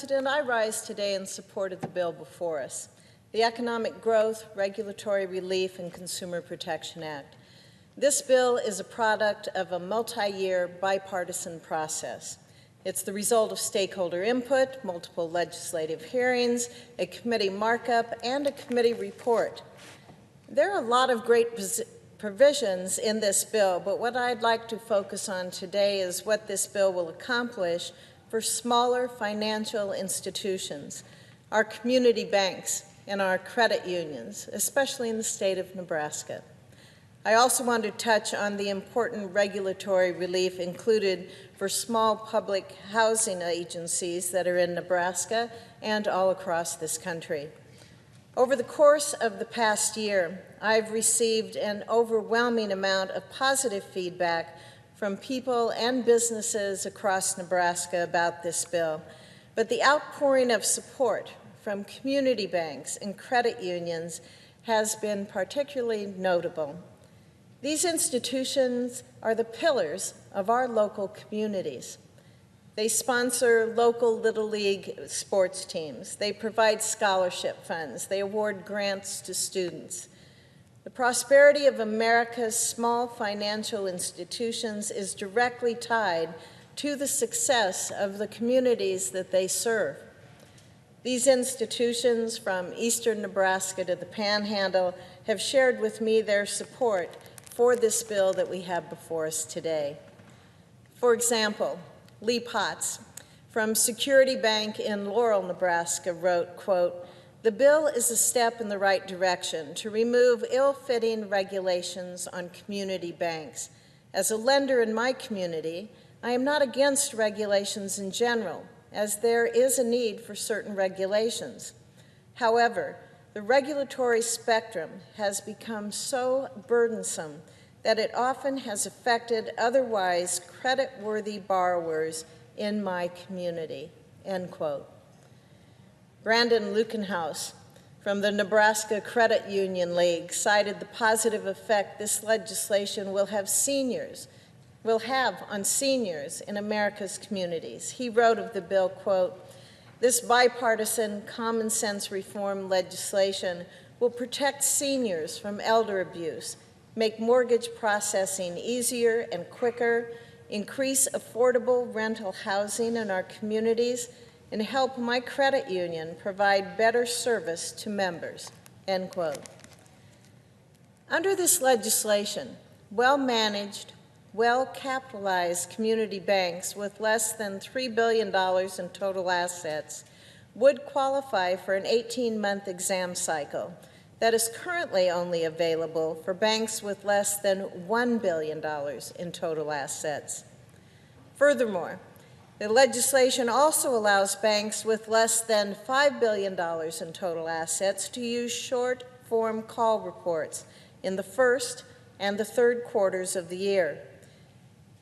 President, I rise today in support of the bill before us, the Economic Growth, Regulatory Relief, and Consumer Protection Act. This bill is a product of a multi-year bipartisan process. It's the result of stakeholder input, multiple legislative hearings, a committee markup, and a committee report. There are a lot of great provisions in this bill, but what I'd like to focus on today is what this bill will accomplish for smaller financial institutions, our community banks, and our credit unions, especially in the state of Nebraska. I also want to touch on the important regulatory relief included for small public housing agencies that are in Nebraska and all across this country. Over the course of the past year, I've received an overwhelming amount of positive feedback from people and businesses across Nebraska about this bill, but the outpouring of support from community banks and credit unions has been particularly notable. These institutions are the pillars of our local communities. They sponsor local Little League sports teams. They provide scholarship funds. They award grants to students. The prosperity of America's small financial institutions is directly tied to the success of the communities that they serve. These institutions, from eastern Nebraska to the Panhandle, have shared with me their support for this bill that we have before us today. For example, Lee Potts from Security Bank in Laurel, Nebraska wrote, quote, "The bill is a step in the right direction to remove ill-fitting regulations on community banks. As a lender in my community, I am not against regulations in general, as there is a need for certain regulations. However, the regulatory spectrum has become so burdensome that it often has affected otherwise credit-worthy borrowers in my community," end quote. Brandon Lukenhaus from the Nebraska Credit Union League cited the positive effect this legislation will have on seniors in America's communities. He wrote of the bill, quote, "This bipartisan common sense reform legislation will protect seniors from elder abuse, make mortgage processing easier and quicker, increase affordable rental housing in our communities, and help my credit union provide better service to members," end quote. Under this legislation, well-managed, well-capitalized community banks with less than $3 billion in total assets would qualify for an 18-month exam cycle that is currently only available for banks with less than $1 billion in total assets. Furthermore, the legislation also allows banks with less than $5 billion in total assets to use short-form call reports in the first and the third quarters of the year.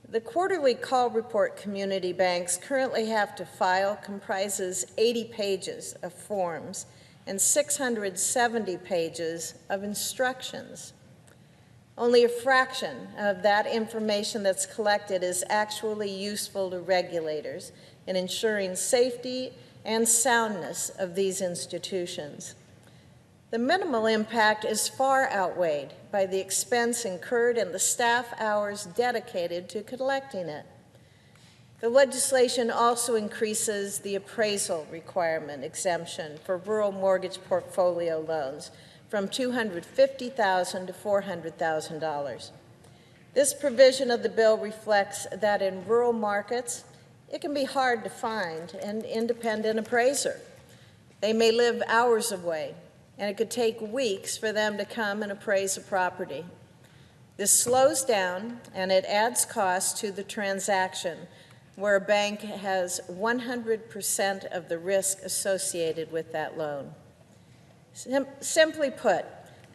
The quarterly call report community banks currently have to file comprises 80 pages of forms and 670 pages of instructions. Only a fraction of that information that's collected is actually useful to regulators in ensuring safety and soundness of these institutions. The minimal impact is far outweighed by the expense incurred and the staff hours dedicated to collecting it. The legislation also increases the appraisal requirement exemption for rural mortgage portfolio loans from $250,000 to $400,000. This provision of the bill reflects that in rural markets, it can be hard to find an independent appraiser. They may live hours away, and it could take weeks for them to come and appraise a property. This slows down and it adds cost to the transaction, where a bank has 100% of the risk associated with that loan. Simply put,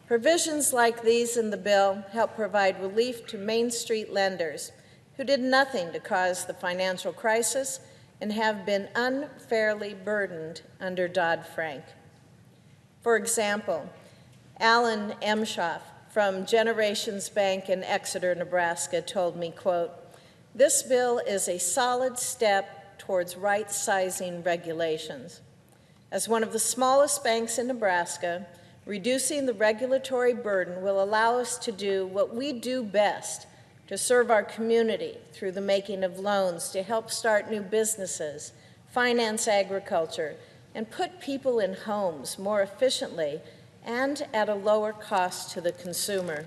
provisions like these in the bill help provide relief to Main Street lenders who did nothing to cause the financial crisis and have been unfairly burdened under Dodd-Frank. For example, Alan Emshoff from Generations Bank in Exeter, Nebraska told me, quote, "This bill is a solid step towards right-sizing regulations. As one of the smallest banks in Nebraska, reducing the regulatory burden will allow us to do what we do best, to serve our community through the making of loans to help start new businesses, finance agriculture, and put people in homes more efficiently and at a lower cost to the consumer.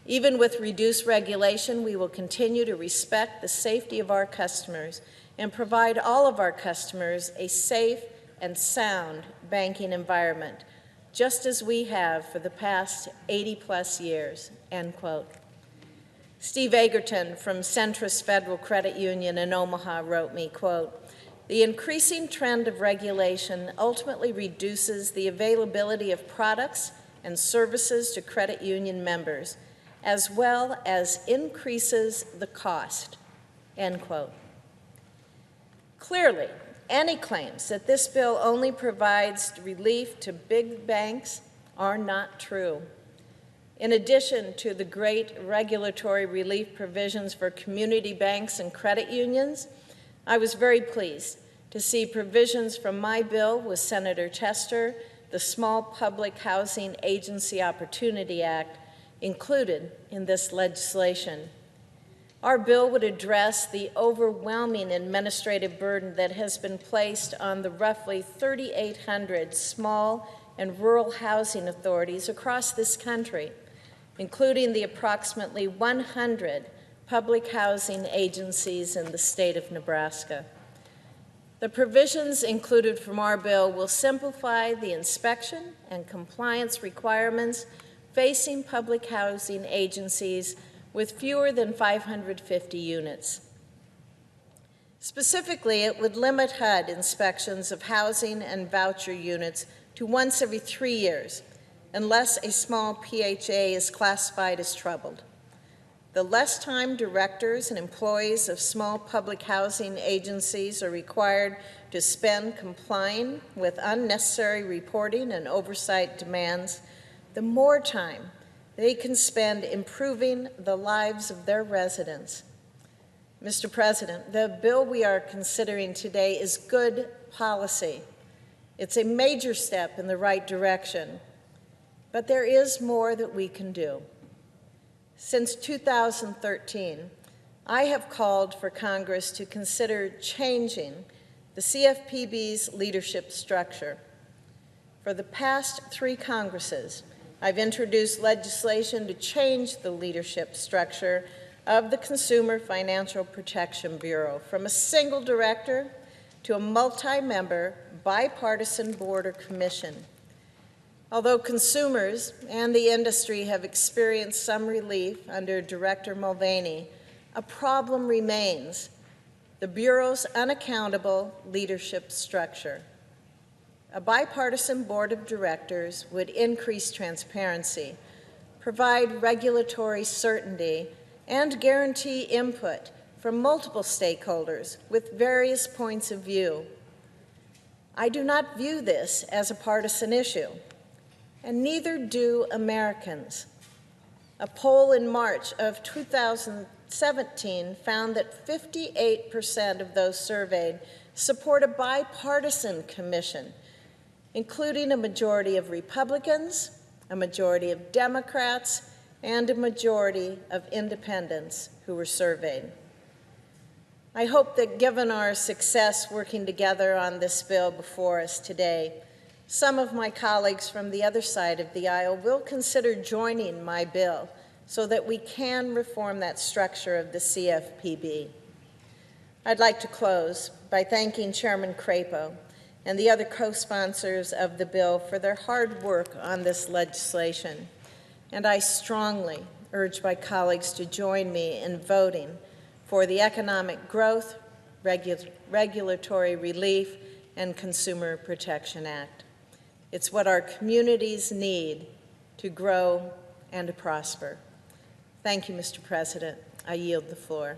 Even with reduced regulation, we will continue to respect the safety of our customers and provide all of our customers a safe and sound banking environment, just as we have for the past 80-plus years, end quote. Steve Egerton from Centrist Federal Credit Union in Omaha wrote me, quote, "The increasing trend of regulation ultimately reduces the availability of products and services to credit union members, as well as increases the cost," end quote. Clearly, any claims that this bill only provides relief to big banks are not true. In addition to the great regulatory relief provisions for community banks and credit unions, I was very pleased to see provisions from my bill with Senator Tester, the Small Public Housing Agency Opportunity Act, included in this legislation. Our bill would address the overwhelming administrative burden that has been placed on the roughly 3,800 small and rural housing authorities across this country, including the approximately 100 public housing agencies in the state of Nebraska. The provisions included from our bill will simplify the inspection and compliance requirements facing public housing agencies with fewer than 550 units. Specifically, it would limit HUD inspections of housing and voucher units to once every 3 years, unless a small PHA is classified as troubled. The less time directors and employees of small public housing agencies are required to spend complying with unnecessary reporting and oversight demands, the more time they can spend improving the lives of their residents. Mr. President, the bill we are considering today is good policy. It's a major step in the right direction, but there is more that we can do. Since 2013, I have called for Congress to consider changing the CFPB's leadership structure. For the past 3 Congresses, I've introduced legislation to change the leadership structure of the Consumer Financial Protection Bureau from a single director to a multi-member bipartisan board or commission. Although consumers and the industry have experienced some relief under Director Mulvaney, a problem remains: the Bureau's unaccountable leadership structure. A bipartisan board of directors would increase transparency, provide regulatory certainty, and guarantee input from multiple stakeholders with various points of view. I do not view this as a partisan issue, and neither do Americans. A poll in March of 2017 found that 58% of those surveyed support a bipartisan commission, including a majority of Republicans, a majority of Democrats, and a majority of independents who were surveyed. I hope that given our success working together on this bill before us today, some of my colleagues from the other side of the aisle will consider joining my bill so that we can reform that structure of the CFPB. I'd like to close by thanking Chairman Crapo and the other co-sponsors of the bill for their hard work on this legislation. And I strongly urge my colleagues to join me in voting for the Economic Growth, Regulatory Relief, and Consumer Protection Act. It's what our communities need to grow and to prosper. Thank you, Mr. President. I yield the floor.